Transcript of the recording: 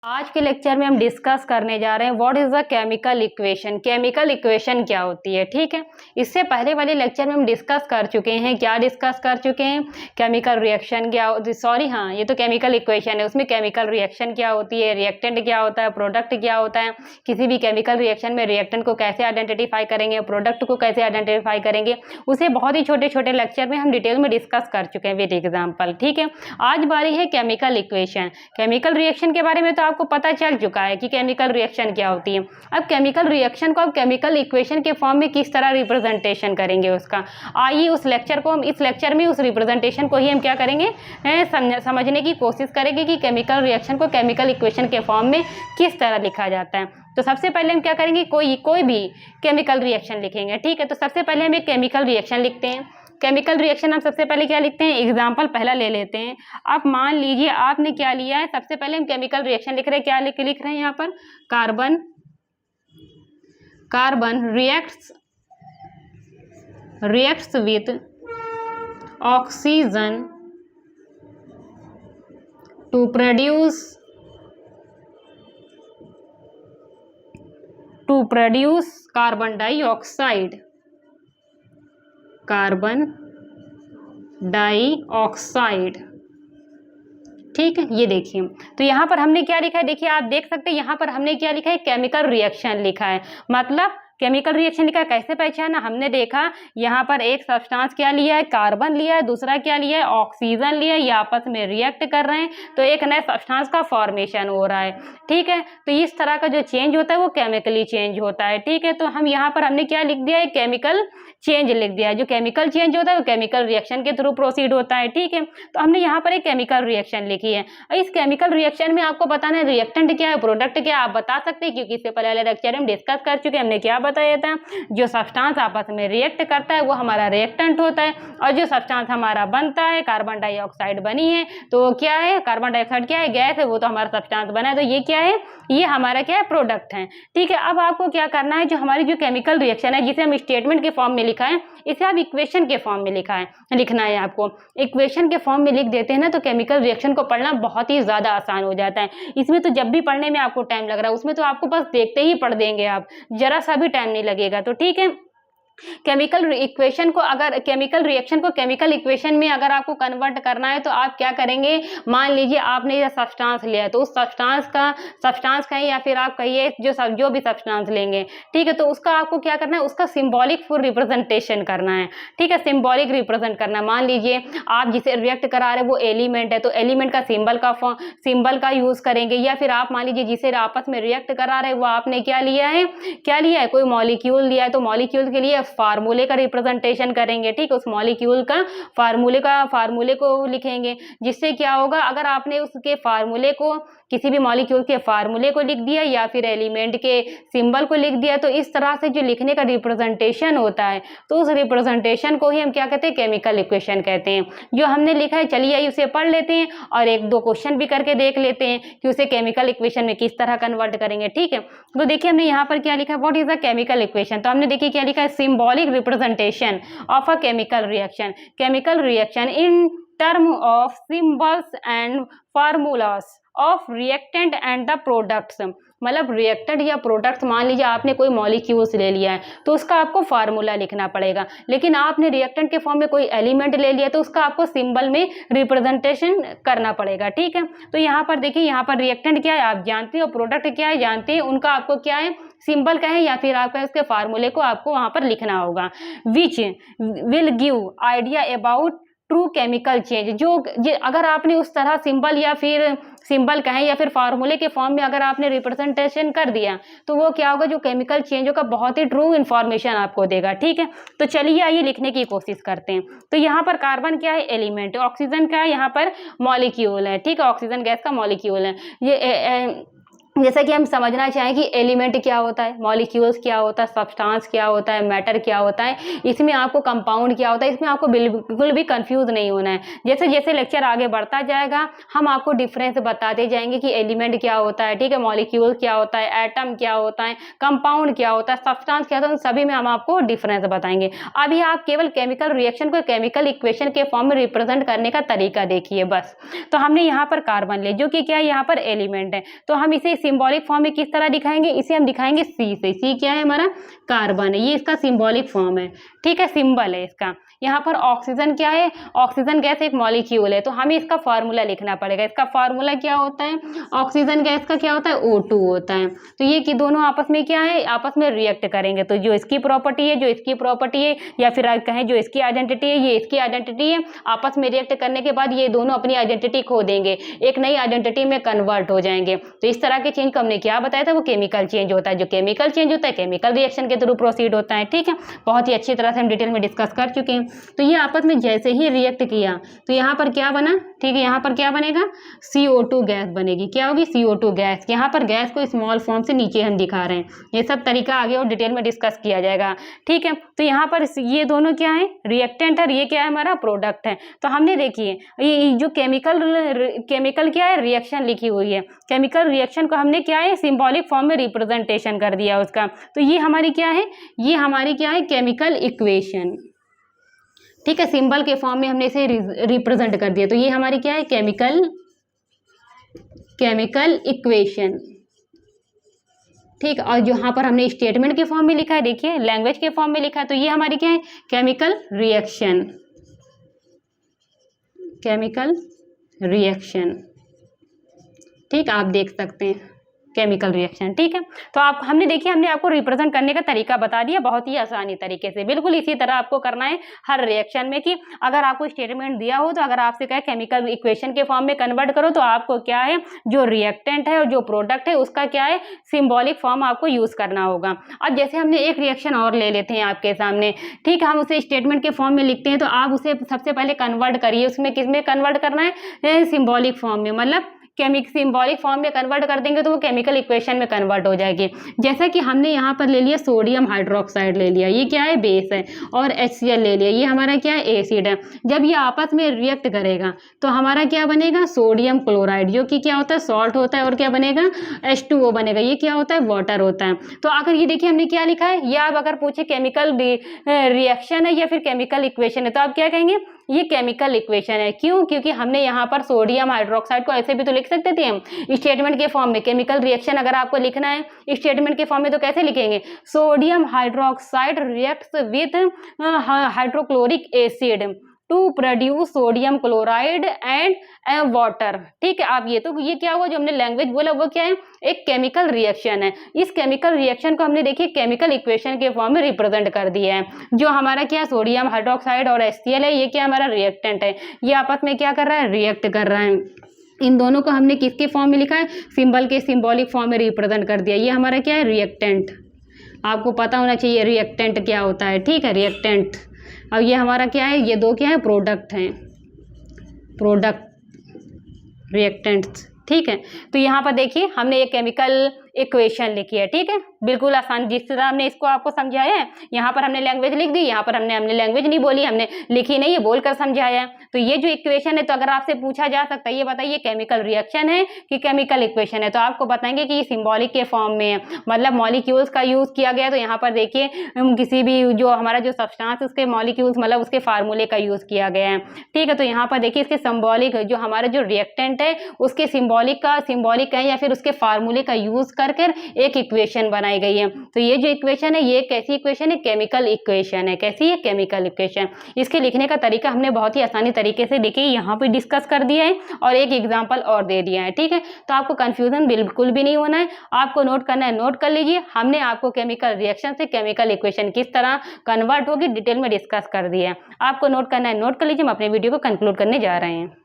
आज के लेक्चर में हम डिस्कस करने जा रहे हैं what is the chemical equation. Chemical equation क्या होती है, ठीक है। इससे पहले वाले लेक्चर में हम डिस्कस कर चुके हैं। क्या डिस्कस कर चुके हैं? केमिकल रिएक्शन क्या, सॉरी हाँ, ये तो केमिकल इक्वेशन है। उसमें केमिकल रिएक्शन क्या होती है, रिएक्टेंट क्या होता है, प्रोडक्ट क्या होता है, किसी भी केमिकल रिएक्शन में रिएक्टेंट को कैसे आइडेंटिफाई करेंगे, प्रोडक्ट को कैसे आइडेंटिफाई करेंगे, उसे बहुत ही छोटे छोटे लेक्चर में हम डिटेल में डिस्कस कर चुके हैं विद एग्जाम्पल, ठीक है। आज बारी है केमिकल इक्वेशन। केमिकल रिएक्शन के बारे में तो आपको पता चल चुका है कि केमिकल रिएक्शन क्या होती है। अब केमिकल रिएक्शन को आप केमिकल इक्वेशन के फॉर्म में किस तरह रिप्रेजेंटेशन करेंगे उसका, आइए उस लेक्चर को हम इस लेक्चर में उस रिप्रेजेंटेशन को ही हम क्या करेंगे, समझने की कोशिश करेंगे कि केमिकल रिएक्शन को केमिकल इक्वेशन के फॉर्म में किस तरह लिखा जाता है। तो सबसे पहले हम क्या करेंगे, कोई भी केमिकल रिएक्शन लिखेंगे, ठीक है। तो सबसे पहले हम एक केमिकल रिएक्शन लिखते हैं। केमिकल रिएक्शन हम सबसे पहले क्या लिखते हैं, एग्जाम्पल पहला ले लेते हैं। आप मान लीजिए आपने क्या लिया है, सबसे पहले हम केमिकल रिएक्शन लिख रहे हैं। क्या लिख रहे हैं यहाँ पर, carbon reacts with oxygen to produce carbon dioxide, ठीक है। ये देखिए, तो यहाँ पर हमने क्या लिखा है, देखिए आप देख सकते हैं यहाँ पर हमने क्या लिखा है, केमिकल रिएक्शन लिखा है। मतलब केमिकल रिएक्शन लिखा है, कैसे पहचाना, हमने देखा यहाँ पर एक सब्सटेंस क्या लिया है, कार्बन लिया है, दूसरा क्या लिया है, ऑक्सीजन लिया है, ये आपस में रिएक्ट कर रहे हैं तो एक नए सब्सटेंस का फॉर्मेशन हो रहा है, ठीक है। तो इस तरह का जो चेंज होता है वो केमिकली चेंज होता है, ठीक है। तो हम यहाँ पर हमने क्या लिख दिया है, केमिकल चेंज लिख दिया है। जो केमिकल चेंज होता है वो केमिकल रिएक्शन के थ्रू प्रोसीड होता है, ठीक है। तो हमने यहाँ पर एक केमिकल रिएक्शन लिखी है। इस केमिकल रिएक्शन में आपको बताना है रिएक्टेंट क्या है, प्रोडक्ट क्या है, आप बता सकते हैं, क्योंकि इससे पहले लेक्चर में हम डिस्कस कर चुके हैं। हमने क्या बताया था, जो सब्सटेंस आपस में रिएक्ट करता है वो हमारा रिएक्टेंट होता है, और जो सब्सटेंस हमारा बनता है, कार्बन डाइऑक्साइड बनी है तो क्या है, कार्बन डाइऑक्साइड क्या है, गैस है, वो तो हमारा सब्सटेंस बना है, तो ये क्या है, ये हमारा क्या है, प्रोडक्ट है, ठीक है। अब आपको क्या करना है, जो हमारी जो केमिकल रिएक्शन है जिसे हम स्टेटमेंट के फॉर्म में लिखा है, इसे आप इक्वेशन के फॉर्म में लिखना है। आपको इक्वेशन के फॉर्म में लिख देते हैं ना, तो केमिकल रिएक्शन को पढ़ना बहुत ही ज्यादा आसान हो जाता है। इसमें तो जब भी पढ़ने में आपको टाइम लग रहा है, उसमें तो आपको बस देखते ही पढ़ देंगे आप, जरा सा भी टाइम नहीं लगेगा, तो ठीक है। केमिकल इक्वेशन को, अगर केमिकल रिएक्शन को केमिकल इक्वेशन में अगर आपको कन्वर्ट करना है तो आप क्या करेंगे, मान लीजिए आपने ये सब्सटेंस लिया है, तो उस सब्सटेंस का या फिर आप कहिए जो भी सब्सटेंस लेंगे, ठीक है, तो उसका आपको क्या करना है, उसका सिंबॉलिक रिप्रेजेंटेशन करना है, ठीक है। सिंबॉलिक रिप्रेजेंट करना है। मान लीजिए आप जिसे रिएक्ट करा रहे हैं वो एलिमेंट है, तो एलिमेंट का सिंबल का यूज करेंगे, या फिर आप मान लीजिए जिसे आपस में रिएक्ट करा रहे हैं वो आपने क्या लिया है, कोई मॉलिक्यूल लिया है, तो मॉलिक्यूल के लिए फार्मूले का रिप्रेजेंटेशन करेंगे, ठीक है। उस मॉलिक्यूल का फार्मूले को लिखेंगे, जिससे क्या होगा, अगर आपने उसके फार्मूले को, किसी भी मॉलिक्यूल के फार्मूले को लिख दिया या फिर एलिमेंट के सिंबल को लिख दिया, तो इस तरह से जो लिखने का रिप्रेजेंटेशन होता है, तो उस रिप्रेजेंटेशन को ही हम क्या कहते हैं, केमिकल इक्वेशन कहते हैं। जो हमने लिखा है, चलिए आइए उसे पढ़ लेते हैं और एक दो क्वेश्चन भी करके देख लेते हैं कि उसे केमिकल इक्वेशन में किस तरह कन्वर्ट करेंगे, ठीक है। तो देखिए हमने यहाँ पर क्या लिखा है, what is the chemical equation. तो हमने देखिए क्या लिखा है, symbolic representation of a chemical reaction in term of symbols and formulas of reactant and the products. मतलब रिएक्टेंट या प्रोडक्ट्स, मान लीजिए आपने कोई मॉलिक्यूल्स ले लिया है तो उसका आपको फार्मूला लिखना पड़ेगा, लेकिन आपने रिएक्टेंट के फॉर्म में कोई एलिमेंट ले लिया तो उसका आपको सिंबल में रिप्रेजेंटेशन करना पड़ेगा, ठीक है। तो यहाँ पर देखिए, यहाँ पर रिएक्टेंट क्या है आप जानते हैं और प्रोडक्ट क्या है जानते हैं, उनका आपको क्या है, सिंबल का है या फिर आपका उसके फार्मूले को आपको वहां पर लिखना होगा। Which will give idea about true chemical change. जो अगर आपने उस तरह सिंबल कहें या फिर फार्मूले के फॉर्म में अगर आपने रिप्रेजेंटेशन कर दिया तो वो क्या होगा, जो केमिकल चेंज होगा बहुत ही ट्रू इन्फॉर्मेशन आपको देगा, ठीक है। तो चलिए आइए लिखने की कोशिश करते हैं। तो यहाँ पर कार्बन क्या है, एलिमेंट, ऑक्सीजन क्या है, यहाँ पर मॉलिक्यूल है, ठीक है, ऑक्सीजन गैस का मॉलिक्यूल है। ये जैसा कि हम समझना चाहें कि एलिमेंट क्या होता है, मॉलिक्यूल्स क्या होता है, सब्सटेंस क्या होता है, मैटर क्या होता है, इसमें आपको कंपाउंड क्या होता है, इसमें आपको बिल्कुल भी कंफ्यूज नहीं होना है। जैसे जैसे लेक्चर आगे बढ़ता जाएगा हम आपको डिफरेंस बताते जाएंगे कि एलिमेंट क्या होता है, ठीक है, मॉलिक्यूल क्या होता है, एटम क्या होता है, कंपाउंड क्या होता है, सब्सटेंस क्या होता है, सभी में हम आपको डिफरेंस बताएंगे। अभी आप केवल केमिकल रिएक्शन को केमिकल इक्वेशन के फॉर्म में रिप्रेजेंट करने का तरीका देखिए बस। तो हमने यहाँ पर कार्बन ले जो कि क्या है, यहाँ पर एलिमेंट है, तो हम इसे सिंबॉलिक फॉर्म में किस तरह दिखाएंगे, इसे हम दिखाएंगे सी से। सी क्या है हमारा, कार्बन है, ये इसका सिंबॉलिक फॉर्म है, ठीक है, सिंबल है इसका। यहाँ पर ऑक्सीजन क्या है, ऑक्सीजन गैस एक मॉलिक्यूल है, तो हमें इसका फार्मूला लिखना पड़ेगा। इसका फार्मूला क्या होता है, ऑक्सीजन गैस का क्या होता है, O2 होता है। तो ये कि दोनों आपस में क्या है, आपस में रिएक्ट करेंगे, तो जो इसकी प्रॉपर्टी है, जो इसकी प्रॉपर्टी है, या फिर कहें जो इसकी आइडेंटिटी है, ये इसकी आइडेंटिटी है, आपस में रिएक्ट करने के बाद ये दोनों अपनी आइडेंटिटी खो देंगे, एक नई आइडेंटिटी में कन्वर्ट हो जाएंगे। तो इस तरह के चेंज को हमने क्या बताया था, वो केमिकल चेंज होता है। जो केमिकल चेंज होता है केमिकल रिएक्शन के थ्रू प्रोसीड होता है, ठीक है, बहुत ही अच्छी तरह से हम डिटेल में डिस्कस कर चुके हैं। तो ये आपस में जैसे ही रिएक्ट किया तो यहाँ पर क्या बना, ठीक है, यहाँ पर क्या बनेगा, CO2 गैस बनेगी। क्या होगी, CO2 गैस। यहाँ पर गैस को स्मॉल फॉर्म से नीचे हम दिखा रहे हैं, ये सब तरीका आगे और डिटेल में डिस्कस किया जाएगा, ठीक है। तो यहाँ पर ये दोनों क्या है, रिएक्टेंट है, ये क्या है, हमारा प्रोडक्ट है। तो हमने देखिए ये जो केमिकल क्या है, रिएक्शन लिखी हुई है, केमिकल रिएक्शन को हमने क्या है, सिंबॉलिक फॉर्म में रिप्रेजेंटेशन कर दिया उसका। तो ये हमारी क्या है, ये हमारी क्या है, केमिकल इक्वेशन, ठीक है, सिंबल के फॉर्म में हमने इसे रिप्रेजेंट कर दिया। तो ये हमारी क्या है, केमिकल इक्वेशन, ठीक। और यहाँ पर हमने स्टेटमेंट के फॉर्म में लिखा है, देखिए लैंग्वेज के फॉर्म में लिखा है, तो ये हमारी क्या है, केमिकल रिएक्शन, ठीक, आप देख सकते हैं केमिकल रिएक्शन, ठीक है। तो आप हमने देखिए हमने आपको रिप्रेजेंट करने का तरीका बता दिया बहुत ही आसानी तरीके से। बिल्कुल इसी तरह आपको करना है हर रिएक्शन में कि अगर आपको स्टेटमेंट दिया हो तो अगर आपसे कहे केमिकल इक्वेशन के फॉर्म में कन्वर्ट करो तो आपको क्या है, जो रिएक्टेंट है और जो प्रोडक्ट है उसका क्या है, सिंबॉलिक फॉर्म आपको यूज करना होगा। अब जैसे हमने एक रिएक्शन और ले लेते हैं आपके सामने, ठीक है, हम उसे स्टेटमेंट के फॉर्म में लिखते हैं, तो आप उसे सबसे पहले कन्वर्ट करिए, उसमें किस में कन्वर्ट करना है, सिंबॉलिक फॉर्म में, मतलब सिंबॉलिक फॉर्म में कन्वर्ट कर देंगे तो वो केमिकल इक्वेशन में कन्वर्ट हो जाएगी। जैसा कि हमने यहाँ पर ले लिया सोडियम हाइड्रोक्साइड ले लिया, ये क्या है, बेस है, और HCl ले लिया, ये हमारा क्या है, एसिड है। जब ये आपस में रिएक्ट करेगा तो हमारा क्या बनेगा, सोडियम क्लोराइड, जो कि क्या होता है, सॉल्ट होता है, और क्या बनेगा, H2O बनेगा, ये क्या होता है, वाटर होता है। तो अगर ये देखिए हमने क्या लिखा है, ये आप अगर पूछे केमिकल रिएक्शन है या फिर केमिकल इक्वेशन है तो आप क्या कहेंगे, ये केमिकल इक्वेशन है। क्यों, क्योंकि हमने यहाँ पर सोडियम हाइड्रोक्साइड को ऐसे भी तो लिख सकते थे हम स्टेटमेंट के फॉर्म में। केमिकल रिएक्शन अगर आपको लिखना है स्टेटमेंट के फॉर्म में तो कैसे लिखेंगे, sodium hydroxide reacts with hydrochloric acid to produce sodium chloride and water, ठीक है। आप ये तो ये क्या हुआ, जो हमने लैंग्वेज बोला वो क्या है, एक केमिकल रिएक्शन है। इस केमिकल रिएक्शन को हमने देखिए केमिकल इक्वेशन के फॉर्म में रिप्रेजेंट कर दिया है। जो हमारा क्या सोडियम हाइड्रोक्साइड और HCl है, ये क्या हमारा रिएक्टेंट है, ये आपस में क्या कर रहा है, रिएक्ट कर रहा है। इन दोनों को हमने किसके फॉर्म में लिखा है, सिंबल के सिंबॉलिक फॉर्म में रिप्रेजेंट कर दिया। ये हमारा क्या है, रिएक्टेंट, आपको पता होना चाहिए रिएक्टेंट क्या होता है, ठीक है, रिएक्टेंट। अब ये हमारा क्या है, ये दो क्या है, प्रोडक्ट हैं, रिएक्टेंट्स, ठीक है। तो यहाँ पर देखिए हमने एक केमिकल इक्वेशन लिखी है, ठीक है, बिल्कुल आसान, जिस तरह हमने इसको आपको समझाया है। यहाँ पर हमने लैंग्वेज लिख दी, यहाँ पर हमने लैंग्वेज नहीं बोली, हमने लिखी नहीं है, बोलकर समझाया है। तो ये जो इक्वेशन है, तो अगर आपसे पूछा जा सकता है ये बताइए केमिकल रिएक्शन है कि केमिकल इक्वेशन है, तो आपको बताएंगे कि ये सिंबॉलिक के फॉर्म में है, मतलब मॉलिक्यूल्स का यूज किया गया। तो यहाँ पर देखिए किसी भी जो हमारा जो सब्सटेंस उसके मॉलिक्यूल्स मतलब उसके फार्मूले का यूज किया गया है, ठीक है। तो यहाँ पर देखिए इसके सिंबॉलिक जो हमारा जो रिएक्टेंट है उसके सिंबॉलिक है या फिर उसके फार्मूले का यूज करके एक इक्वेशन बनाई गई है। तो ये जो इक्वेशन है ये कैसी इक्वेशन है, केमिकल इक्वेशन है। कैसी है, केमिकल इक्वेशन। इसके लिखने का तरीका हमने बहुत ही आसानी तरीके से देखिए यहाँ पे डिस्कस कर दिया है और एक एग्जांपल और दे दिया है, ठीक है। तो आपको कंफ्यूजन बिल्कुल भी नहीं होना है, आपको नोट करना है, नोट कर लीजिए। हमने आपको केमिकल रिएक्शन से केमिकल इक्वेशन किस तरह कन्वर्ट होगी डिटेल में डिस्कस कर दिया है। आपको नोट करना है, नोट कर लीजिए। हम अपने वीडियो को कंक्लूड करने जा रहे हैं।